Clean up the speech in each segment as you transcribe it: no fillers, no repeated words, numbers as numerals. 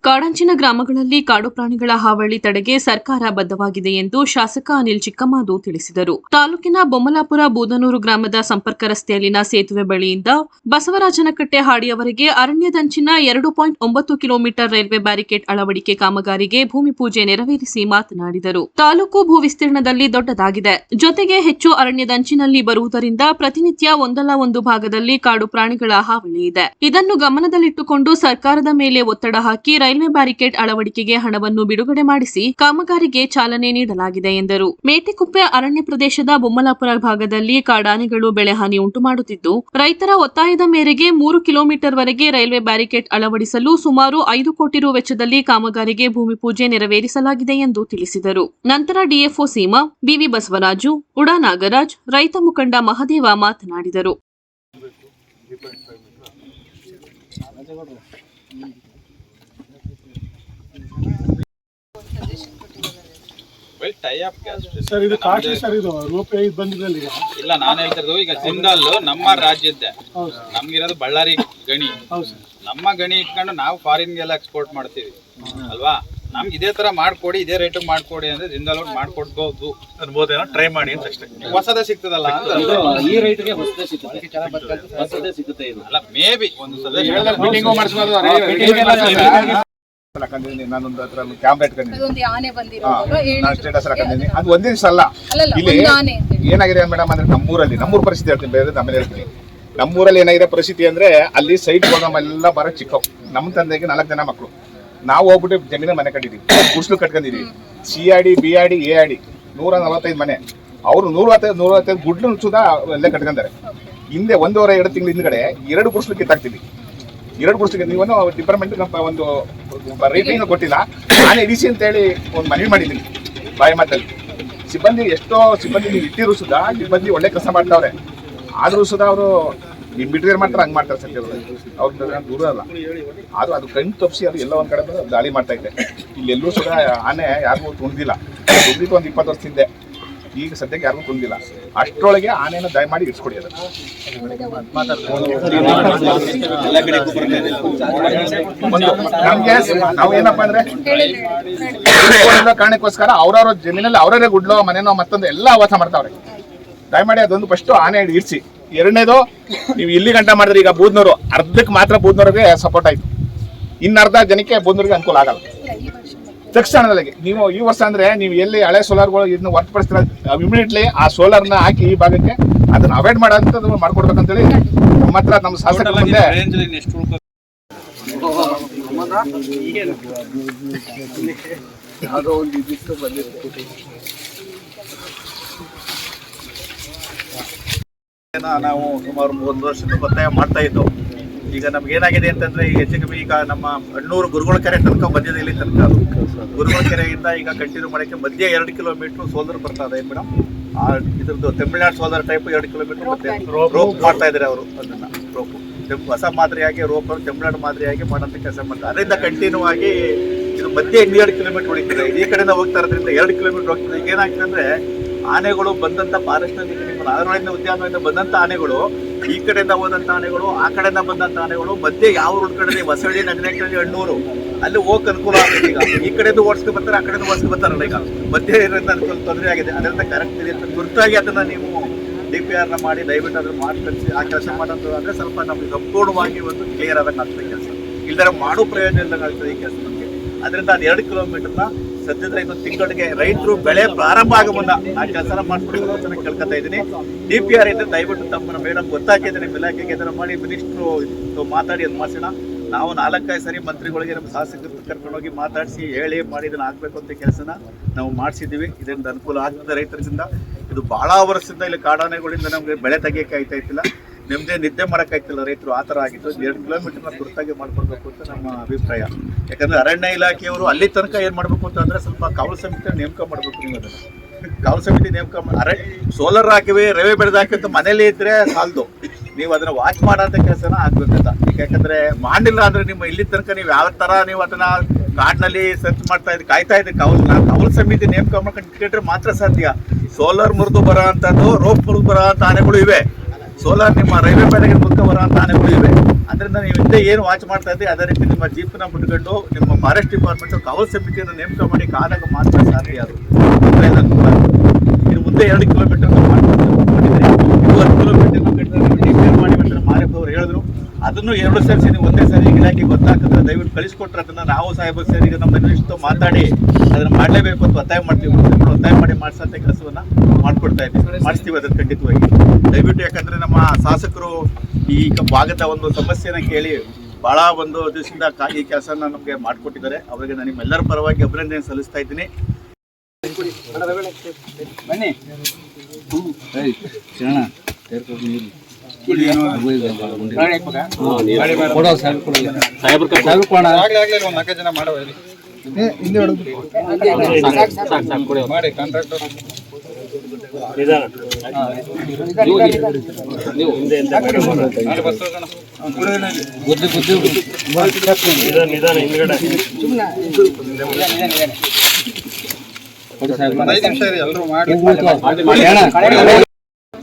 ಕಾಡಂಚಿನ ಗ್ರಾಮಗಳಲ್ಲಿ ಕಾಡು ಪ್ರಾಣಿಗಳ ಹಾವಳಿ ತಡೆಗೆ ಸರ್ಕಾರ ಬದ್ಧವಾಗಿದೆ ಎಂದು ಶಾಸಕ ಅನಿಲ್ ಚಿಕ್ಕಮಾದು ತಿಳಿಸಿದರು. ತಾಲೂಕಿನ ಬೊಮ್ಮಲಾಪುರ ಬೂದನೂರು ಗ್ರಾಮದ ಸಂಪರ್ಕ ರಸ್ತೆಯಲ್ಲಿನ ಸೇತುವೆ ಬಳಿಯಿಂದ ಬಸವರಾಜನಕಟ್ಟೆ ಹಾಡಿಯವರೆಗೆ ಅರಣ್ಯದಂಚಿನ 2.9 ಕಿಲೋಮೀಟರ್ ರೈಲ್ವೆ ಬ್ಯಾರಿಕೇಡ್ ಅಳವಡಿಕೆ ಕಾಮಗಾರಿಗೆ ಭೂಮಿ ಪೂಜೆ ನೆರವೇರಿಸಿ ಮಾತನಾಡಿದರು. ತಾಲೂಕು ಭೂ ವಿಸ್ತೀರ್ಣದಲ್ಲಿ ದೊಡ್ಡದಾಗಿದೆ. ಜೊತೆಗೆ ಹೆಚ್ಚು ಅರಣ್ಯದಂಚಿನಲ್ಲಿ ಬರುವುದರಿಂದ ಪ್ರತಿನಿತ್ಯ ಒಂದಲ್ಲ ಒಂದು ಭಾಗದಲ್ಲಿ ಕಾಡು ಪ್ರಾಣಿಗಳ ಹಾವಳಿ ಇದೆ. ಇದನ್ನು ಗಮನದಲ್ಲಿಟ್ಟುಕೊಂಡು ಸರ್ಕಾರದ ಮೇಲೆ ಒತ್ತಡ ಹಾಕಿ ರೈಲ್ವೆ ಬ್ಯಾರಿಕೇಡ್ ಅಳವಡಿಕೆಗೆ ಹಣವನ್ನು ಬಿಡುಗಡೆ ಮಾಡಿಸಿ ಕಾಮಗಾರಿಗೆ ಚಾಲನೆ ನೀಡಲಾಗಿದೆ ಎಂದರು. ಮೇಟಿಕುಪ್ಪೆ ಅರಣ್ಯ ಪ್ರದೇಶದ ಬೊಮ್ಮಲಾಪುರ ಭಾಗದಲ್ಲಿ ಕಾಡಾನೆಗಳು ಬೆಳೆಹಾನಿ ಉಂಟು ಮಾಡುತ್ತಿದ್ದು, ರೈತರ ಒತ್ತಾಯದ ಮೇರೆಗೆ 3 ಕಿಲೋಮೀಟರ್ ವರೆಗೆ ರೈಲ್ವೆ ಬ್ಯಾರಿಕೇಡ್ ಅಳವಡಿಸಲು ಸುಮಾರು 5 ಕೋಟಿ ರು ವೆಚ್ಚದಲ್ಲಿ ಕಾಮಗಾರಿಗೆ ಭೂಮಿ ಪೂಜೆ ನೆರವೇರಿಸಲಾಗಿದೆ ಎಂದು ತಿಳಿಸಿದರು. ನಂತರ ಡಿಎಫ್ಒ ಸೀಮಾ, ಬಿವಿ ಬಸವರಾಜು, ಉಡಾ ನಾಗರಾಜ್, ರೈತ ಮುಖಂಡ ಮಹದೇವ ಮಾತನಾಡಿದರು. ಸರ್ ಇದು ಕಾಸ್ಟ್ ಸರ್ ಇದು ರೂಪಾಯಿ ಬಂದಿರಲಿಲ್ಲ. ಇಲ್ಲ ನಾನು ಹೇಳ್ತಿರೋದು ಈಗ ಜಿಂದಾಲ್ ನಮ್ಮ ರಾಜ್ಯದ್ದೇ, ನಮ್ಗಿರೋದು ಬಳ್ಳಾರಿ ಗಣಿ. ನಮ್ಮ ಗಣಿ ಇಟ್ಕೊಂಡು ನಾವು ಫಾರಿನ್ಗೆಲ್ಲ ಎಕ್ಸ್ಪೋರ್ಟ್ ಮಾಡ್ತೀವಿ ಅಲ್ವಾ. ನಮ್ಗೆ ಇದೇ ತರ ಮಾಡ್ಕೊಡಿ, ಇದೇ ರೇಟ್ ಮಾಡ್ಕೊಡಿ ಅಂದ್ರೆ ಜಿಂದಾಲ್ ಮಾಡ್ಕೊಡ್ಬೋದು ಅನ್ಬೋದೇನೋ, ಟ್ರೈ ಮಾಡಿ ಅಂತ ಅಷ್ಟೇ. ಹೊಸದೇ ಸಿಗ್ತದಲ್ಲ ಅಂತ ಈ ರೈತರಿಗೆ ಹೊಸದೇ ಸಿಗುತ್ತೆ ಅಲ್ಲ, ಮೇ ಬಿ ಒಂದು ನಾನೊಂದು ಹತ್ರ ಕ್ಯಾಮ್ರಾ ಇಟ್ಕೊಂಡಿದ್ದೀನಿ, ನಾನು ಸ್ಟೇಟಸ್ ಹಾಕೊಂಡಿದ್ದೀನಿ. ಅದು ಒಂದೇ ದಿವಸ ಅಲ್ಲ. ಇಲ್ಲಿ ಏನಾಗಿದೆ ಮೇಡಮ್ ಅಂದ್ರೆ ನಮ್ಮೂರ ಪರಿಸ್ಥಿತಿ ಹೇಳ್ತೀನಿ, ಬೇರೆ ಆಮೇಲೆ ಹೇಳ್ತೀನಿ. ನಮ್ಮೂರಲ್ಲಿ ಏನಾಗಿದೆ ಪರಿಸ್ಥಿತಿ ಅಂದ್ರೆ ಅಲ್ಲಿ ಸೈಟ್ ಎಲ್ಲ ಬರೋ ಚಿಕ್ಕವು. ನಮ್ಮ ತಂದೆಗೆ 4 ಜನ ಮಕ್ಕಳು. ನಾವು ಹೋಗ್ಬಿಟ್ಟು ಜಮೀನ ಮನೆ ಕಟ್ಟಿದೀವಿ, ಗುಡ್ಸ್ಲು ಕಟ್ಕೊಂಡಿದೀವಿ. CRD BRD ARD 145 ಮನೆ. ಅವರು 125 ಗುಡ್ಲು ಸುಧಾ ಎಲ್ಲ ಕಟ್ಕೊಂತಾರೆ. ಹಿಂದೆ 1.5-2 ತಿಂಗಳ ಹಿಂದ್ಗಡೆ 2 ಗುಡ್ಸ್ಲು ಕಿತ್ತಾಕ್ತಿದ್ವಿ. 2 ಗುಡ್ಸ್ಲಿಗೆ ನೀವನ್ನು ಡಿಪಾರ್ಟ್ಮೆಂಟ್ ಒಂದು ರೇಟಿಂಗ್ ಕೊಟ್ಟಿಲ್ಲ. ನಾನು ಇಡಿಸಿ ಅಂತ ಹೇಳಿ ಒಂದು ಮನವಿ ಮಾಡಿದ್ದೀನಿ ಬಾಯಿ ಮಾತಲ್ಲಿ. ಎಷ್ಟೋ ಸಿಬ್ಬಂದಿ ನೀವು ಇಟ್ಟಿರು ಸುಧಾ ಸಿಬ್ಬಂದಿ ಒಳ್ಳೆ ಕೆಲಸ ಮಾಡ್ತಾವ್ರೆ. ಆದ್ರೂ ಸುಧಾ ಅವರು ನಿಮ್ ಬಿಟ್ಟರೆ ಮಾಡ್ತಾರೆ, ಹಂಗೆ ಮಾಡ್ತಾರೆ ಸತ್ಯ. ಅವ್ರ ದೂರ ಅಲ್ಲ, ಆದ್ರೂ ಅದು ಕಣ್ಣು ತಪ್ಪಿಸಿ ಅದು ಎಲ್ಲ ಒಂದ್ ಕಡೆ ದಾಳಿ ಮಾಡ್ತಾ ಇದ್ದೆ. ಇಲ್ಲಿ ಎಲ್ಲೂ ಸುಧಾ ಆನೆ ಯಾರಿಗೂ ತುಂದಿಲ್ಲ. ತುಂದಿತ್ತು ಒಂದು 20 ವರ್ಷ ಹಿಂದೆ, ಈಗ ಸದ್ಯಕ್ಕೆ ಯಾರಿಗೂ ತುಂದಿಲ್ಲ. ಅಷ್ಟರೊಳಗೆ ಆನೆಯನ್ನು ದಯಮಾಡಿ ಇಡ್ಸ್ಕೊಡಿ. ಅದನ್ನು ನಮ್ಗೆ ನಾವು ಏನಪ್ಪಾ ಅಂದ್ರೆ ಕಾರಣಕ್ಕೋಸ್ಕರ ಅವ್ರವ್ರ ಜಮೀನಲ್ಲಿ ಅವರೇ ಗುಡ್ಲೋ ಮನೆನೋ ಮತ್ತೊಂದು ಎಲ್ಲ ವಾಸ ಮಾಡ್ತಾವ್ರೆ. ದಯಮಾಡಿ ಅದೊಂದು ಫಸ್ಟ್ ಆನೆ ಇಡ್ಸಿ. ಎರಡನೇದು, ನೀವು ಇಲ್ಲಿ ಗಂಟ ಮಾಡಿದ್ರೆ ಈಗ ಬೂದ್ನೂರು ಅರ್ಧಕ್ಕೆ ಮಾತ್ರ ಬೂದ್ನೂರಿಗೆ ಸಪೋರ್ಟ್ ಆಯ್ತು, ಇನ್ನರ್ಧ ಜನಕ್ಕೆ ಬೂದ್ನೂರಿಗೆ ಅನುಕೂಲ ಆಗಲ್ಲ. ತಕ್ಷಣದಲ್ಲಿ ನೀವು ಈ ವರ್ಷ ಅಂದ್ರೆ ನೀವು ಎಲ್ಲಿ ಹಳೆ ಸೋಲಾರ್ಗಳು ಇದನ್ನ ಹೊರತುಪಡಿಸ್ತೀರ, ಇಮಿಡಿಯೇಟ್ಲಿ ಆ ಸೋಲಾರ್ನ ಹಾಕಿ ಈ ಭಾಗಕ್ಕೆ ಅದನ್ನ ಅವಾಯ್ಡ್ ಮಾಡೋಂಥದ್ದು ಮಾಡ್ಕೊಡ್ಬೇಕಂತೇಳಿ ನಮ್ಮ ಹತ್ರ ನಮ್ಮ ಶಾಸಕರ ಮುಂದೆ ಯಾವುದೋ ಒಂದು ಇದಿಷ್ಟು ಬಂದಿದೆ. ನಾವು ಸುಮಾರು 1 ವರ್ಷದಿಂದ ಒತ್ತಾಯ ಮಾಡ್ತಾ ಇದ್ದವು. ಈಗ ನಮ್ಗೆ ಏನಾಗಿದೆ ಅಂತಂದ್ರೆ ಈಗ ಹೆಚ್ಚು ಕಮ್ಮಿ ಈಗ ನಮ್ಮ ಅಣ್ಣೂರು ಗುರುಗಳ ಕೆರೆ ತನಕ ಬಂದಿದೆ. ಇಲ್ಲಿ ತನಕ ಅದು ಗುರುಗಳ ಕೆರೆಯಿಂದ ಈಗ ಕಂಟಿನ್ಯೂ ಮಾಡೋಕ್ಕೆ ಮಧ್ಯೆ 2 ಕಿಲೋಮೀಟರ್ ಸೋಲಾರ್ ಬರ್ತಾ ಇದೆ ಮೇಡಮ್. ಇದ್ರದ್ದು ತಮಿಳ್ನಾಡು ಸೋಲಾರ್ ಟೈಪ್ 2 ಕಿಲೋಮೀಟರ್ ಮತ್ತೆ ರೋಪ್ ಮಾಡ್ತಾ ಇದ್ದಾರೆ ಅವರು. ಅದನ್ನ ರೋಪು ಹೊಸ ಮಾದರಿಯಾಗಿ ರೋಪ್ ತಮಿಳ್ನಾಡು ಮಾದರಿಯಾಗಿ ಮಾಡೋಂಥ ಕೆಲಸ ಮಾಡ್ತಾರೆ. ಅದರಿಂದ ಕಂಟಿನ್ಯೂ ಆಗಿ ಇದು ಮಧ್ಯೆ 2 ಕಿಲೋಮೀಟರ್ ಹೊಡಿತಿದೆ. ಈ ಕಡೆಯಿಂದ ಹೋಗ್ತಾ ಇರೋದ್ರಿಂದ 2 ಕಿಲೋಮೀಟರ್ ಹೋಗ್ತಿದೆ. ಈಗ ಏನಾಗ್ತದೆ ಅಂದ್ರೆ ಆನೆಗಳು ಬಂದಂತ ಫಾರೆಸ್ಟ್ ನಾರಾಯಣ ಉದ್ಯಾನದಿಂದ ಬಂದಂತ ಆನೆಗಳು, ಈ ಕಡೆಯಿಂದ ಹೋದಂತ ಆನೆಗಳು, ಆ ಕಡೆಯಿಂದ ಬಂದಂತ ಆನೆಗಳು ಮಧ್ಯೆ ಯಾವ ರೋಡ್ ಕಡೆ ಹೊಸಳ್ಳಿ, ನಗರಕಳ್ಳಿ, ಅಣ್ಣೂರು ಅಲ್ಲಿ ಹೋಗಕ್ಕೆ ಅನುಕೂಲ ಆಗಿದೆ. ಈಗ ಈ ಕಡೆದು ಓಡಿಸ್ಕೊ ಬರ್ತಾರೆ, ಆ ಕಡೆದು ಓಡಿಸ್ಕೊ ಬರ್ತಾರಲ್ಲ. ಈಗ ಮಧ್ಯೆ ಇರೋದ್ರಿಂದ ಅನುಕೂಲ ತೊಂದರೆ ಆಗಿದೆ. ಅದರಿಂದ ಕರೆಕ್ಟ್ ಇದೆ ಅಂತ ಗುರುತಾಗಿ ಅದನ್ನ ನೀವು DPR ಮಾಡಿ ದಯವಿಟ್ಟು ಅದನ್ನು ಮಾಡಿ ಕಳಿಸಿ. ಆ ಕೆಲಸ ಮಾಡೋದು ಅಂದ್ರೆ ಸ್ವಲ್ಪ ನಮ್ಗೆ ಸಂಪೂರ್ಣವಾಗಿ ಒಂದು ಕ್ಲಿಯರ್ ಆದಂಗೆ ಆಗ್ತದೆ ಕೆಲಸ. ಇಲ್ದಾರ ಮಾಡೋ ಪ್ರಯೋಜನ ಇಲ್ದಂಗೆ ಆಗ್ತದೆ ಈ ಕೆಲಸ ನಮಗೆ. ಅದರಿಂದ ಅದು 2 ಕಿಲೋಮೀಟರ್ನ ಸದ್ಯದ ಇನ್ನೊಂದು ತಿಂಗಳಿಗೆ ರೈತರು ಬೆಳೆ ಪ್ರಾರಂಭ ಆಗ ಮುನ್ನ ಆ ಕೆಲಸ ಮಾಡ್ಕೊಡ್ಬೇಕು ಅಂತ ಕೇಳ್ಕೊತಾ ಇದ್ದೀನಿ. DPR ಇದ್ರೆ ದಯವಿಟ್ಟು ತಮ್ಮನ್ನ ಮೇಡಮ್ ಗೊತ್ತಾಕಿದ್ರೆ ಇಲಾಖೆಗೆ ಇದನ್ನ ಮಾಡಿ ಮಿನಿಸ್ಟ್ರು ಮಾತಾಡಿ ಅದು ಮಾಡಿಸೋಣ. ನಾವು 4-5 ಸರಿ ಮಂತ್ರಿಗಳಿಗೆ ನಮ್ಮ ಶಾಸಕರು ಕರ್ಕೊಂಡೋಗಿ ಮಾತಾಡಿಸಿ ಹೇಳಿ ಮಾಡಿ ಇದನ್ನ ಆಗ್ಬೇಕು ಅಂತ ಕೆಲಸನ ನಾವು ಮಾಡಿಸಿದ್ದೀವಿ. ಇದರಿಂದ ಅನುಕೂಲ ಆಗ್ತದೆ ರೈತರಿಂದ. ಇದು ಬಹಳ ವರ್ಷದಿಂದ ಇಲ್ಲಿ ಕಾಡಾನೆಗಳಿಂದ ನಮಗೆ ಬೆಳೆ ತೆಗಿಯಕ್ಕೆ ಆಯ್ತಾ ಇತ್ತಿಲ್ಲ, ನಿಮ್ಮದೇ ನಿದ್ದೆ ಮಾಡೋಕ್ಕಾಯ್ತಿಲ್ಲ. ರೈತರು ಆ ಥರ ಆಗಿತ್ತು. 2 ಕಿಲೋಮೀಟರ್ನ ತುರ್ತಾಗಿ ಮಾಡ್ಕೊಡ್ಬೇಕು ಅಂತ ನಮ್ಮ ಅಭಿಪ್ರಾಯ. ಯಾಕಂದರೆ ಅರಣ್ಯ ಇಲಾಖೆಯವರು ಅಲ್ಲಿ ತನಕ ಏನು ಮಾಡಬೇಕು ಅಂತಂದರೆ ಸ್ವಲ್ಪ ಕಾವಲು ಸಮಿತಿ ನೇಮಕ ಮಾಡಬೇಕು. ನೀವು ಅದನ್ನು ಕಾವಲು ಸಮಿತಿ ನೇಮಕ ಸೋಲಾರ್ ಹಾಕಿವಿ, ರವೆ ಬೆಳೆದು ಹಾಕಿ ಮನೇಲಿ ಇದ್ದರೆ ಸಾಲದು. ನೀವು ಅದನ್ನು ವಾಚ್ ಮಾಡೋಂಥ ಕೆಲಸನ ಆಗ್ಬೇಕಂತ. ಯಾಕಂದರೆ ಮಾಡಿಲ್ಲ ಅಂದರೆ ನಿಮ್ಮ ಇಲ್ಲಿ ತನಕ ನೀವು ಯಾವ ಥರ ನೀವು ಅದನ್ನು ಕಾಡಿನಲ್ಲಿ ಸರ್ಚ್ ಮಾಡ್ತಾ ಇದ್ದು ಕಾಯ್ತಾ ಇದ್ದೀವಿ. ಕಾವಲು ಸಮಿತಿ ನೇಮಕ ಮಾಡ್ಕೊಂಡು ಇಟ್ಕೊಂಡ್ರೆ ಮಾತ್ರ ಸಾಧ್ಯ. ಸೋಲಾರ್ ಮುರಿದು ಬರೋ ಅಂಥದ್ದು, ರೋಪ್ ಮುರಿದು ಬರೋ ಅಂಥ ಆನೆಗಳು ಇವೆ. ಸೋಲಾರ್ ನಿಮ್ಮ ರೈಲ್ವೆ ಬ್ಯಾರೇಜ್ ಮೂಲಕ ಬರುವಂಥ ಆನೆಗಳು ಇವೆ. ಅದರಿಂದ ನೀವು ಹಿಂದೆ ಏನು ವಾಚ್ ಮಾಡ್ತಾ ಇದ್ರಿ ಅದೇ ರೀತಿ ನಿಮ್ಮ ಜೀಪನ್ನ ಬಿಟ್ಕೊಂಡು ನಿಮ್ಮ ಫಾರೆಸ್ಟ್ ಡಿಪಾರ್ಟ್ಮೆಂಟ್ ಕಾವಲ್ ಸಮಿತಿಯನ್ನು ನೇಮಕ ಮಾಡಿ ಕಾದಾಗ ಮಾತ್ರ ಸಾಧ್ಯ ಅದು. ಇನ್ನು ಮುಂದೆ 2 ಕಿಲೋಮೀಟರ್ ಮಾಡಿದ್ರಿ, 10 ಕಿಲೋಮೀಟರ್ ಮಾಡಿ ಅಂತ ಮಾರೇಫ್ ಅವರು ಹೇಳಿದ್ರು. ಅದನ್ನು 2 ಸೇರಿಸಿ ನೀವು ಒಂದೇ ಸಾರಿ ಇಲಾಖೆ ಗೊತ್ತಾಗ್ತದೆ, ದಯವಿಟ್ಟು ಕಳಿಸ್ಕೊಟ್ರೆ ಅದನ್ನ ನಾವು ಸಾಹೇಬ ಸೇರಿಗೆ ನಮ್ಮ ಜರ್ನಲಿಸ್ಟ್ ಮಾತಾಡಿ ಅದನ್ನ ಮಾಡಲೇಬೇಕು ಅಂತ ಒತ್ತಾಯ ಮಾಡ್ತೀವಿ. ಒತ್ತಾಯ ಮಾಡಿ ಮಾಡಿಸಂತ ಕೆಲಸವನ್ನ ಮಾಡ್ಕೊಡ್ತಾ ಇದ್ದೀವಿ, ಮಾಡಿಸ್ತೀವಿ ಅದನ್ನ ಖಂಡಿತವಾಗಿ ದಯವಿಟ್ಟು. ಯಾಕಂದ್ರೆ ನಮ್ಮ ಶಾಸಕರು ಈ ಭಾಗದ ಒಂದು ಸಮಸ್ಯೆನ ಕೇಳಿ ಬಹಳ ಒಂದು ದಿವಸದಿಂದ ಈ ಕೆಲಸನ ನಮಗೆ ಮಾಡಿಕೊಟ್ಟಿದ್ದಾರೆ. ಅವರಿಗೆ ನಾನು ನಿಮ್ಮೆಲ್ಲರ ಪರವಾಗಿ ಅಭಿನಂದನೆ ಸಲ್ಲಿಸ್ತಾ ಇದ್ದೀನಿ. ಬನ್ನಿ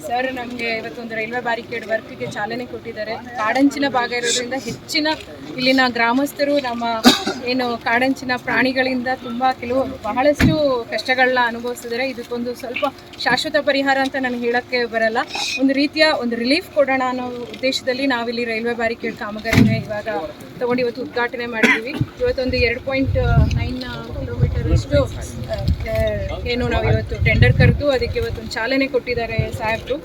ಸರ್ ನಮಗೆ ಇವತ್ತೊಂದು ರೈಲ್ವೆ ಬ್ಯಾರಿಕೇಡ್ ವರ್ಕ್ಗೆ ಚಾಲನೆ ಕೊಟ್ಟಿದ್ದಾರೆ. ಕಾಡಂಚಿನ ಭಾಗ ಇರೋದ್ರಿಂದ ಹೆಚ್ಚಿನ ಇಲ್ಲಿನ ಗ್ರಾಮಸ್ಥರು ನಮ್ಮ ಏನು ಕಾಡಂಚಿನ ಪ್ರಾಣಿಗಳಿಂದ ಬಹಳಷ್ಟು ಕಷ್ಟಗಳನ್ನ ಅನುಭವಿಸಿದ್ದಾರೆ. ಇದಕ್ಕೊಂದು ಸ್ವಲ್ಪ ಶಾಶ್ವತ ಪರಿಹಾರ ಅಂತ ನನಗೆ ಹೇಳೋಕ್ಕೆ ಬರಲ್ಲ, ಒಂದು ರೀತಿಯ ಒಂದು ರಿಲೀಫ್ ಕೊಡೋಣ ಅನ್ನೋ ಉದ್ದೇಶದಲ್ಲಿ ನಾವಿಲ್ಲಿ ರೈಲ್ವೆ ಬ್ಯಾರಿಕೇಡ್ ಕಾಮಗಾರಿನ ಇವಾಗ ತಗೊಂಡು ಇವತ್ತು ಉದ್ಘಾಟನೆ ಮಾಡಿದ್ದೀವಿ. ಇವತ್ತೊಂದು 2.9 ಕಿಲೋಮೀಟರ್ ಅಷ್ಟು ಏನು ನಾವು ಇವತ್ತು ಟೆಂಡರ್ ಕರೆದು ಅದಕ್ಕೆ ಇವತ್ತೊಂದು ಚಾಲನೆ ಕೊಟ್ಟಿದ್ದಾರೆ ಸಾಹೇಬರು.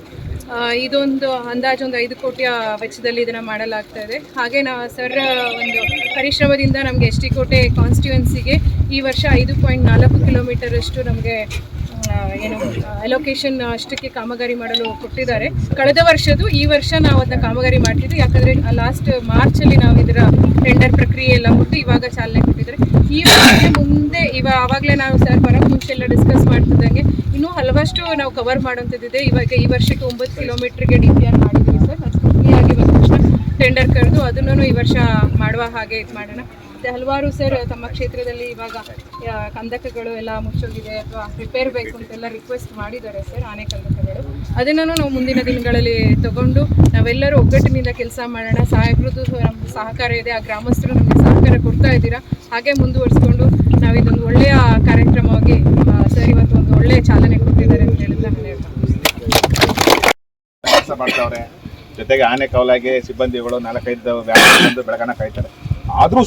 ಇದೊಂದು ಅಂದಾಜು ಒಂದು 5 ಕೋಟಿಯ ವೆಚ್ಚದಲ್ಲಿ ಇದನ್ನು ಮಾಡಲಾಗ್ತಾ ಇದೆ. ಹಾಗೆ ಸರ್ ಒಂದು ಪರಿಶ್ರಮದಿಂದ ನಮಗೆ ಎಸ್ ಟಿ ಕೋಟೆ ಕಾನ್ಸ್ಟಿಟ್ಯೂನ್ಸಿಗೆ ಈ ವರ್ಷ 5.4 ಕಿಲೋಮೀಟರ್ ಅಷ್ಟು ನಮಗೆ ಅಲೋಕೇಶನ್ ಅಷ್ಟಕ್ಕೆ ಕಾಮಗಾರಿ ಮಾಡಲು ಕೊಟ್ಟಿದ್ದಾರೆ. ಕಳೆದ ವರ್ಷದ್ದು ಈ ವರ್ಷ ನಾವು ಅದನ್ನ ಕಾಮಗಾರಿ ಮಾಡ್ತಿದ್ವಿ. ಯಾಕಂದರೆ ಲಾಸ್ಟ್ ಮಾರ್ಚಲ್ಲಿ ನಾವು ಇದರ ಟೆಂಡರ್ ಪ್ರಕ್ರಿಯೆ ಎಲ್ಲ ಮುಟ್ಟು ಇವಾಗ ಚಾಲನೆ ಕೊಟ್ಟಿದ್ದಾರೆ. ಈ ವರ್ಷಕ್ಕೆ ಮುಂದೆ ಆವಾಗಲೇ ನಾವು ಸರ್ ಬರೋಕ್ಕೆ ಮುಂಚೆ ಎಲ್ಲ ಡಿಸ್ಕಸ್ ಮಾಡ್ತಿದ್ದಂಗೆ ಇನ್ನೂ ಹಲವಷ್ಟು ನಾವು ಕವರ್ ಮಾಡೋಂಥದ್ದಿದೆ. ಇವಾಗ ಈ ವರ್ಷಕ್ಕೆ 9 ಕಿಲೋಮೀಟ್ರಿಗೆ DPR ಮಾಡಿದ್ದೀವಿ ಸರ್. ಅದು ಫ್ರೀಯಾಗಿ ಒಂದು ವರ್ಷ ಟೆಂಡರ್ ಕರೆದು ಅದನ್ನು ಈ ವರ್ಷ ಮಾಡುವ ಹಾಗೆ ಇದು ಮಾಡೋಣ. ಮತ್ತು ಹಲವಾರು ಸರ್ ತಮ್ಮ ಕ್ಷೇತ್ರದಲ್ಲಿ ಇವಾಗ ಕಂದಕಗಳು ಎಲ್ಲ ಮುಚ್ಚೋಗಿದೆ ಅಥವಾ ರಿಪೇರ್ ಬೇಕು ಅಂತೆಲ್ಲ ರಿಕ್ವೆಸ್ಟ್ ಮಾಡಿದ್ದಾರೆ ಸರ್, ಆನೆ ಕಂದಕಗಳು. ಅದನ್ನು ನಾವು ಮುಂದಿನ ದಿನಗಳಲ್ಲಿ ತಗೊಂಡು ನಾವೆಲ್ಲರೂ ಒಗ್ಗಟ್ಟಿನಿಂದ ಕೆಲಸ ಮಾಡೋಣ. ಸಾಹೇಬ್ರದ್ದು ನಮ್ಗೆ ಸಹಕಾರ ಇದೆ, ಆ ಗ್ರಾಮಸ್ಥರು ನಮಗೆ ಸಹಕಾರ ಕೊಡ್ತಾ ಇದ್ದೀರಾ. ಹಾಗೆ ಮುಂದುವರಿಸ್ಕೊಂಡು ನಾವಿದೊಂದು ಒಳ್ಳೆಯ ಕಾರ್ಯಕ್ರಮವಾಗಿ ಸರ್ ಇವತ್ತು ಒಂದು ಒಳ್ಳೆಯ ಚಾಲನೆ ಕೊಟ್ಟಿದ್ದಾರೆ ಅಂತ ಹೇಳಿದ್ರೆ ಕೆಲಸ ಮಾಡ್ತಾವ್ರೆ. ಜೊತೆಗೆ ಆನೆ ಕವಲಾಗಿ ಸಿಬ್ಬಂದಿಗಳು 4-5 ವ್ಯಾನ್ ಬಂದು ಬೆಳಗನ ಕಾಯ್ತಾರೆ. ಆದ್ರೂ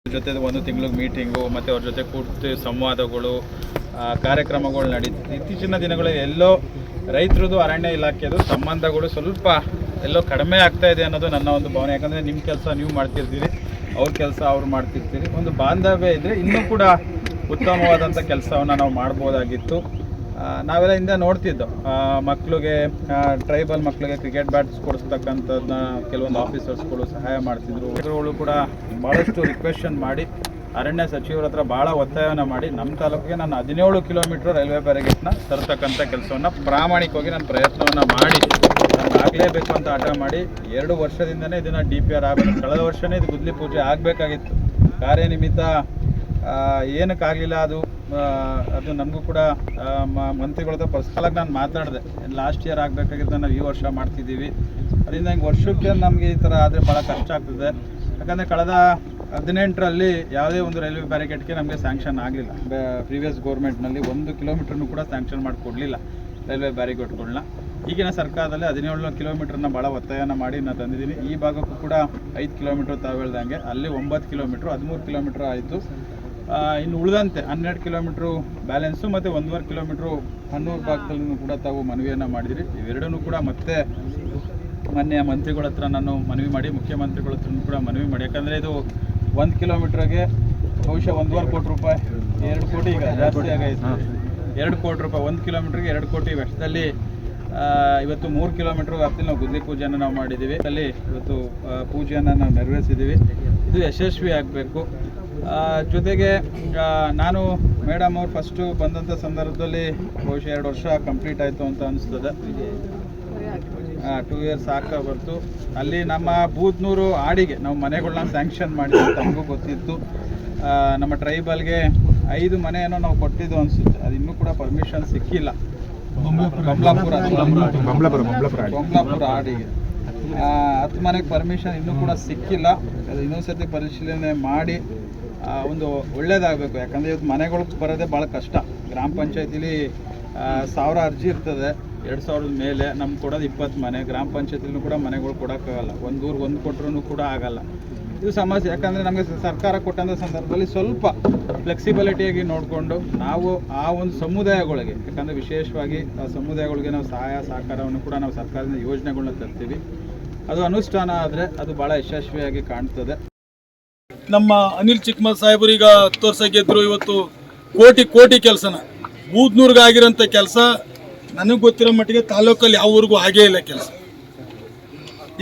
ಜೊತೆ 1 ತಿಂಗಳು ಮೀಟಿಂಗು ಮತ್ತು ಅವ್ರ ಜೊತೆ ಕೂತು ಸಂವಾದಗಳು ಕಾರ್ಯಕ್ರಮಗಳು ನಡೀತಿದೆ. ಇತ್ತೀಚಿನ ದಿನಗಳಲ್ಲಿ ಎಲ್ಲೋ ರೈತರದು ಅರಣ್ಯ ಇಲಾಖೆದು ಸಂಬಂಧಗಳು ಸ್ವಲ್ಪ ಎಲ್ಲೋ ಕಡಿಮೆ ಆಗ್ತಾ ಇದೆ ಅನ್ನೋದು ನನ್ನ ಒಂದು ಭಾವನೆ. ಯಾಕಂದರೆ ನಿಮ್ಮ ಕೆಲಸ ನೀವು ಮಾಡ್ತಿರ್ತೀರಿ, ಅವ್ರ ಕೆಲಸ ಅವ್ರು ಮಾಡ್ತಿರ್ತೀರಿ. ಒಂದು ಬಾಂಧವ್ಯ ಇದ್ದರೆ ಇನ್ನೂ ಕೂಡ ಉತ್ತಮವಾದಂಥ ಕೆಲಸವನ್ನು ನಾವು ಮಾಡ್ಬೋದಾಗಿತ್ತು. ನಾವೆಲ್ಲ ಹಿಂದೆ ನೋಡ್ತಿದ್ದೋ ಮಕ್ಕಳಿಗೆ ಟ್ರೈಬಲ್ ಮಕ್ಕಳಿಗೆ ಕ್ರಿಕೆಟ್ ಬ್ಯಾಟ್ಸ್ ಕೊಡಿಸ್ತಕ್ಕಂಥದ್ದನ್ನ ಕೆಲವೊಂದು ಆಫೀಸರ್ಸ್ಗಳು ಸಹಾಯ ಮಾಡ್ತಿದ್ರು. ಇವುಗಳು ಕೂಡ ಭಾಳಷ್ಟು ರಿಕ್ವೆಷನ್ ಮಾಡಿ ಅರಣ್ಯ ಸಚಿವರ ಹತ್ರ ಭಾಳ ಒತ್ತಾಯವನ್ನು ಮಾಡಿ ನಮ್ಮ ತಾಲೂಕಿಗೆ ನಾನು 17 ಕಿಲೋಮೀಟ್ರ್ ರೈಲ್ವೆ ಬ್ಯಾರಿಗೇಟ್ನ ತರ್ತಕ್ಕಂಥ ಕೆಲಸವನ್ನು ಪ್ರಾಮಾಣಿಕವಾಗಿ ನಾನು ಪ್ರಯತ್ನವನ್ನು ಮಾಡಿ ನಾನು ಆಗಲೇಬೇಕು ಅಂತ ಆಟ ಮಾಡಿ 2 ವರ್ಷದಿಂದನೇ ಇದನ್ನು DPR ಆಗಬೇಕು. ಕಳೆದ ವರ್ಷವೇ ಇದು ಗುದ್ಲಿ ಪೂಜೆ ಆಗಬೇಕಾಗಿತ್ತು. ಕಾರ್ಯನಿಮಿತ್ತ ಏನಕ್ಕಾಗಲಿಲ್ಲ. ಅದು ನಮಗೂ ಕೂಡ ಮಂತ್ರಿಗಳ ಹತ್ರ ಪರ್ಸನಲಾಗಿ ನಾನು ಮಾತಾಡಿದೆ. ಲಾಸ್ಟ್ ಇಯರ್ ಆಗಬೇಕಾಗಿದ್ದು ನಾವು ಈ ವರ್ಷ ಮಾಡ್ತಿದ್ದೀವಿ. ಅದರಿಂದ ಹಿಂಗೆ ವರ್ಷಕ್ಕೆ ನಮಗೆ ಈ ಥರ ಆದರೆ ಭಾಳ ಕಷ್ಟ ಆಗ್ತದೆ. ಯಾಕಂದರೆ ಕಳೆದ 18ರಲ್ಲಿ ಯಾವುದೇ ಒಂದು ರೈಲ್ವೆ ಬ್ಯಾರಿಕೇಡ್ಗೆ ನಮಗೆ ಸ್ಯಾಂಕ್ಷನ್ ಆಗಲಿಲ್ಲ. ಪ್ರೀವಿಯಸ್ ಗೌರ್ಮೆಂಟ್ನಲ್ಲಿ 1 ಕಿಲೋಮೀಟ್ರನ್ನು ಕೂಡ ಸ್ಯಾಂಕ್ಷನ್ ಮಾಡಿಕೊಡಲಿಲ್ಲ ರೈಲ್ವೆ ಬ್ಯಾರಿಕೇಡ್ಗಳನ್ನ. ಈಗಿನ ಸರ್ಕಾರದಲ್ಲಿ 17 ಕಿಲೋಮೀಟ್ರನ್ನ ಭಾಳ ಒತ್ತಾಯನ ಮಾಡಿ ನಾನು ತಂದಿದ್ದೀನಿ. ಈ ಭಾಗಕ್ಕೂ ಕೂಡ 5 ಕಿಲೋಮೀಟ್ರ್ ತಾವು ಹೇಳ್ದಂಗೆ, ಅಲ್ಲಿ 9 ಕಿಲೋಮೀಟ್ರ್, 13 ಕಿಲೋಮೀಟ್ರ್ ಆಯಿತು. ಇನ್ನು ಉಳಿದಂತೆ 12 ಕಿಲೋಮೀಟ್ರು ಬ್ಯಾಲೆನ್ಸು ಮತ್ತು 1.5 ಕಿಲೋಮೀಟ್ರು ಹನ್ನೂರು ಭಾಗದಲ್ಲೂ ಕೂಡ ತಾವು ಮನವಿಯನ್ನು ಮಾಡಿದಿರಿ. ಇವೆರಡನ್ನೂ ಕೂಡ ಮತ್ತೆ ಮೊನ್ನೆ ಮಂತ್ರಿಗಳ ಹತ್ರ ನಾನು ಮನವಿ ಮಾಡಿ, ಮುಖ್ಯಮಂತ್ರಿಗಳ ಹತ್ರ ಕೂಡ ಮನವಿ ಮಾಡಿ. ಯಾಕಂದರೆ ಇದು 1 ಕಿಲೋಮೀಟ್ರಿಗೆ ಬಹುಶಃ 1.5 ಕೋಟಿ ರೂಪಾಯಿ, 2 ಕೋಟಿ ಈಗ ಜಾಸ್ತಿ ಆಗೈತೆ. 2 ಕೋಟಿ ರೂಪಾಯಿ 1 ಕಿಲೋಮೀಟ್ರಿಗೆ 2 ಕೋಟಿ ವೆಚ್ಚದಲ್ಲಿ ಇವತ್ತು 3 ಕಿಲೋಮೀಟ್ರ್ ವ್ಯಾಪ್ತಿಯಲ್ಲಿ ನಾವು ಗುದ್ಲಿ ಪೂಜೆಯನ್ನು ನಾವು ಮಾಡಿದ್ದೀವಿ. ಅಲ್ಲಿ ಇವತ್ತು ಪೂಜೆಯನ್ನು ನಾವು ನೆರವೇರಿಸಿದ್ದೀವಿ. ಇದು ಯಶಸ್ವಿ ಆಗಬೇಕು. ಜೊತೆಗೆ ನಾನು ಮೇಡಮ್ ಅವ್ರು ಫಸ್ಟು ಬಂದಂಥ ಸಂದರ್ಭದಲ್ಲಿ ಬಹುಶಃ 2 ವರ್ಷ ಕಂಪ್ಲೀಟ್ ಆಯಿತು ಅಂತ ಅನಿಸ್ತದೆ. 2 ಇಯರ್ಸ್ ಆಗ್ತಾ ಬರ್ತು. ಅಲ್ಲಿ ನಮ್ಮ ಬೂದ್ನೂರು ಆಡಿಗೆ ನಾವು ಮನೆಗಳನ್ನ ಸ್ಯಾಂಕ್ಷನ್ ಮಾಡಿದ್ವಿ, ತಮಗೂ ಗೊತ್ತಿತ್ತು. ನಮ್ಮ ಟ್ರೈಬಲ್ಗೆ 5 ಮನೆಯನ್ನು ನಾವು ಕೊಟ್ಟಿದ್ದು ಅನಿಸುತ್ತೆ, ಅದು ಇನ್ನೂ ಕೂಡ ಪರ್ಮಿಷನ್ ಸಿಕ್ಕಿಲ್ಲ. ಬೊಮ್ಲಾಪುರ ಆಡಿಗೆ 10 ಮನೆಗೆ ಪರ್ಮಿಷನ್ ಇನ್ನೂ ಕೂಡ ಸಿಕ್ಕಿಲ್ಲ. ಅದು ಇನ್ನೊಂದ್ಸತಿ ಪರಿಶೀಲನೆ ಮಾಡಿ ಒಂದು ಒಳ್ಳೇದಾಗಬೇಕು. ಯಾಕಂದರೆ ಇವತ್ತು ಮನೆಗಳು ಬರೋದೇ ಭಾಳ ಕಷ್ಟ. ಗ್ರಾಮ ಪಂಚಾಯತಿಲಿ 1000 ಅರ್ಜಿ ಇರ್ತದೆ, 2000 ಮೇಲೆ ನಮ್ಗೆ ಕೊಡೋದು 20 ಮನೆ. ಗ್ರಾಮ ಪಂಚಾಯತಿಲೂ ಕೂಡ ಮನೆಗಳು ಕೊಡೋಕ್ಕಾಗಲ್ಲ, ಒಂದು ಊರಿಗೆ ಒಂದು ಕೊಟ್ಟರು ಕೂಡ ಆಗಲ್ಲ. ಇದು ಸಮಸ್ಯೆ. ಯಾಕಂದರೆ ನಮಗೆ ಸರ್ಕಾರ ಕೊಟ್ಟಂಥ ಸಂದರ್ಭದಲ್ಲಿ ಸ್ವಲ್ಪ ಫ್ಲೆಕ್ಸಿಬಿಲಿಟಿಯಾಗಿ ನೋಡಿಕೊಂಡು ನಾವು ಆ ಒಂದು ಸಮುದಾಯಗಳಿಗೆ, ಯಾಕಂದರೆ ವಿಶೇಷವಾಗಿ ಆ ಸಮುದಾಯಗಳಿಗೆ ನಾವು ಸಹಾಯ ಸಹಕಾರವನ್ನು ಕೂಡ ನಾವು ಸರ್ಕಾರದಿಂದ ಯೋಜನೆಗಳನ್ನ ತರ್ತೀವಿ. ಅದು ಅನುಷ್ಠಾನ ಆದರೆ ಅದು ಭಾಳ ಯಶಸ್ವಿಯಾಗಿ ಕಾಣ್ತದೆ. ನಮ್ಮ ಅನಿಲ್ ಚಿಕ್ಕಮದ್ ಸಾಹೇಬರು ಈಗ 10 ವರ್ಷ ಗೆದ್ರು. ಇವತ್ತು ಕೋಟಿ ಕೆಲಸನ ಬೂದ್ನೂರ್ಗೆ ಆಗಿರೋಂಥ ಕೆಲಸ ನನಗೆ ಗೊತ್ತಿರೋ ಮಟ್ಟಿಗೆ ತಾಲೂಕಲ್ಲಿ ಯಾವ ಊರಿಗೂ ಆಗೇ ಇಲ್ಲ ಕೆಲಸ.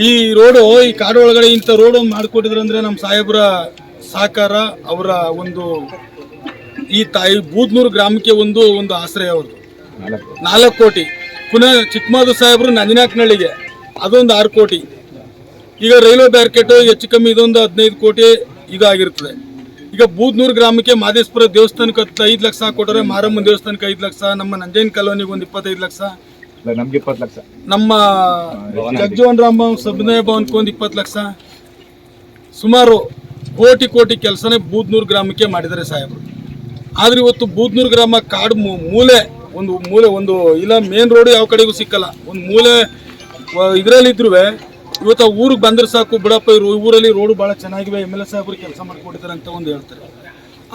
ಈ ರೋಡು, ಈ ಕಾಡು ಒಳಗಡೆ ಇಂಥ ರೋಡ್ ಒಂದು ಮಾಡಿಕೊಟ್ಟಿದ್ರಂದ್ರೆ ನಮ್ಮ ಸಾಹೇಬರ ಸಹಕಾರ, ಅವರ ಒಂದು ಈ ಬೂದ್ನೂರು ಗ್ರಾಮಕ್ಕೆ ಒಂದು ಆಶ್ರಯ ಅವ್ರದ್ದು. 4 ಕೋಟಿ. ಪುನಃ ಚಿಕ್ಕಮದು ಸಾಹೇಬರು ನಂಜನಾಕ್ನಳ್ಳಿಗೆ ಅದೊಂದು 6 ಕೋಟಿ. ಈಗ ರೈಲ್ವೆ ಬ್ಯಾರಿಕೇಟು ಹೆಚ್ಚು ಕಮ್ಮಿ ಇದೊಂದು 15 ಕೋಟಿ ಈಗ ಆಗಿರ್ತದೆ. ಈಗ ಬೂದ್ನೂರು ಗ್ರಾಮಕ್ಕೆ ಮಾದೇಶ್ವರ ದೇವಸ್ಥಾನಕ್ಕೆ 5 ಲಕ್ಷ ಕೊಟ್ಟರೆ, ಮಾರಮ್ಮನ ದೇವಸ್ಥಾನಕ್ಕೆ 5 ಲಕ್ಷ, ನಮ್ಮ ನಂಜೈನ್ ಕಾಲೋನಿಗೆ ಒಂದು 25 ಲಕ್ಷ, ನಮ್ಗೆ 20 ಲಕ್ಷ, ನಮ್ಮ ಜಗಜೀವನ್ ರಾಮ ಸಬ್ನಯ ಭವನ್ಗೆ ಒಂದು 20 ಲಕ್ಷ, ಸುಮಾರು ಕೋಟಿ ಕೆಲಸನೇ ಬೂದ್ನೂರು ಗ್ರಾಮಕ್ಕೆ ಮಾಡಿದ್ದಾರೆ ಸಾಹೇಬರು. ಆದ್ರೆ ಇವತ್ತು ಬೂದ್ನೂರು ಗ್ರಾಮ ಕಾಡು ಮೂಲೆ ಒಂದು ಇಲ್ಲ, ಮೇನ್ ರೋಡ್ ಯಾವ ಕಡೆಗೂ ಸಿಕ್ಕಲ್ಲ. ಒಂದು ಮೂಲೆ ಇದರಲ್ಲಿದ್ರು ಇವತ್ತು ಊರಿಗೆ ಬಂದ್ರೆ ಸಾಕು, ಬಿಡಪ್ಪ ಊರಲ್ಲಿ ರೋಡು ಭಾಳ ಚೆನ್ನಾಗಿವೆ, MLA ಸಾಹೇಬರು ಕೆಲಸ ಮಾಡಿಕೊಟ್ಟಿದ್ದಾರೆ ಅಂತ ಒಂದು ಹೇಳ್ತಾರೆ.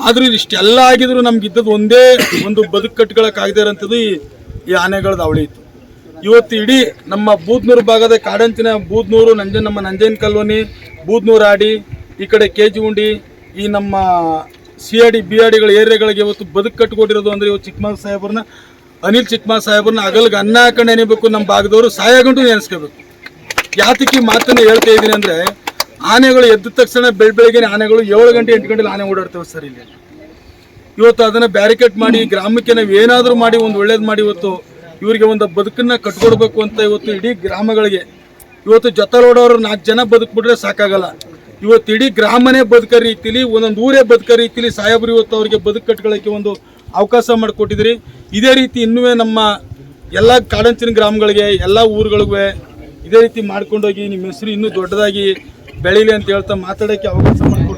ಆದ್ರೂ ಇಷ್ಟೆಲ್ಲ ಆಗಿದ್ರು ನಮ್ಗೆ ಇದ್ದದ್ದು ಒಂದೇ ಒಂದು ಬದುಕು ಕಟ್ಕೊಳಕ್ಕಾಗದೇ ಇರೋಂಥದ್ದು ಈ ಆನೆಗಳದ್ದು ಅವಳಿ ಇತ್ತು. ಇವತ್ತು ಇಡೀ ನಮ್ಮ ಬೂದ್ನೂರು ಭಾಗದ ಕಾಡಂಚಿನ ಬೂದ್ನೂರು, ನಮ್ಮ ನಂಜೈನ್ ಕಾಲೋನಿ, ಬೂದ್ನೂರು ಆಡಿ, ಈ ಕಡೆ KG ಉಂಡಿ, ಈ ನಮ್ಮ CID BIDಗಳ ಏರಿಯಾಗಳಿಗೆ ಇವತ್ತು ಬದುಕು ಕಟ್ಕೊಟ್ಟಿರೋದು ಅಂದರೆ ಇವತ್ತು ಚಿಕ್ಕಮದ್ ಸಾಹೇಬ್ರನ್ನ, ಅನಿಲ್ ಚಿಕ್ಕಮದ್ ಸಾಹೇಬ್ರನ್ನ ಅಗಲ್ಗೆ ಅನ್ನ ಹಾಕೊಂಡು ನೆನೆಬೇಕು. ನಮ್ಮ ಭಾಗದವರು ಸಾಯಾಗಂಟು ನೆನೆಸ್ಕೋಬೇಕು. ಯಾತಕ್ಕೆ ಮಾತನ್ನು ಹೇಳ್ತಾ ಇದ್ದೀನಿ ಅಂದರೆ, ಆನೆಗಳು ಎದ್ದ ತಕ್ಷಣ ಬೆಳಗ್ಗೆ ಆನೆಗಳು 7 ಗಂಟೆ 8 ಗಂಟೆಲಿ ಆನೆ ಓಡಾಡ್ತೇವೆ ಸರ್ ಇಲ್ಲಿ. ಇವತ್ತು ಅದನ್ನು ಬ್ಯಾರಿಕೇಡ್ ಮಾಡಿ ಗ್ರಾಮಕ್ಕೆ ನಾವು ಏನಾದರೂ ಮಾಡಿ ಒಂದು ಒಳ್ಳೇದು ಮಾಡಿ ಇವತ್ತು ಇವರಿಗೆ ಒಂದು ಬದುಕನ್ನು ಕಟ್ಕೊಡ್ಬೇಕು ಅಂತ ಇವತ್ತು ಇಡೀ ಗ್ರಾಮಗಳಿಗೆ ಇವತ್ತು ಜೊತೆಲೋಡೋರು 4 ಜನ ಬದುಕ್ಬಿಟ್ರೆ ಸಾಕಾಗಲ್ಲ. ಇವತ್ತು ಇಡೀ ಗ್ರಾಮನೇ ಬದುಕೋ ರೀತಿಲಿ, ಒಂದೊಂದು ಊರೇ ಬದುಕೋ ರೀತಿಲಿ ಸಾಹೇಬರು ಇವತ್ತು ಅವರಿಗೆ ಬದುಕು ಕಟ್ಕೊಳ್ಳೋಕ್ಕೆ ಒಂದು ಅವಕಾಶ ಮಾಡಿಕೊಟ್ಟಿದ್ರಿ. ಇದೇ ರೀತಿ ಇನ್ನೂ ನಮ್ಮ ಎಲ್ಲ ಕಾಡಂಚಿನ ಗ್ರಾಮಗಳಿಗೆ, ಎಲ್ಲ ಊರುಗಳಿಗೂ ಇದೇ ರೀತಿ ಮಾಡ್ಕೊಂಡೋಗಿ ನಿಮ್ಮ ಹೆಸರು ಇನ್ನೂ ದೊಡ್ಡದಾಗಿ ಬೆಳೀಲಿ ಅಂತ ಹೇಳ್ತಾ ಮಾತಾಡೋಕ್ಕೆ ಅವಕಾಶ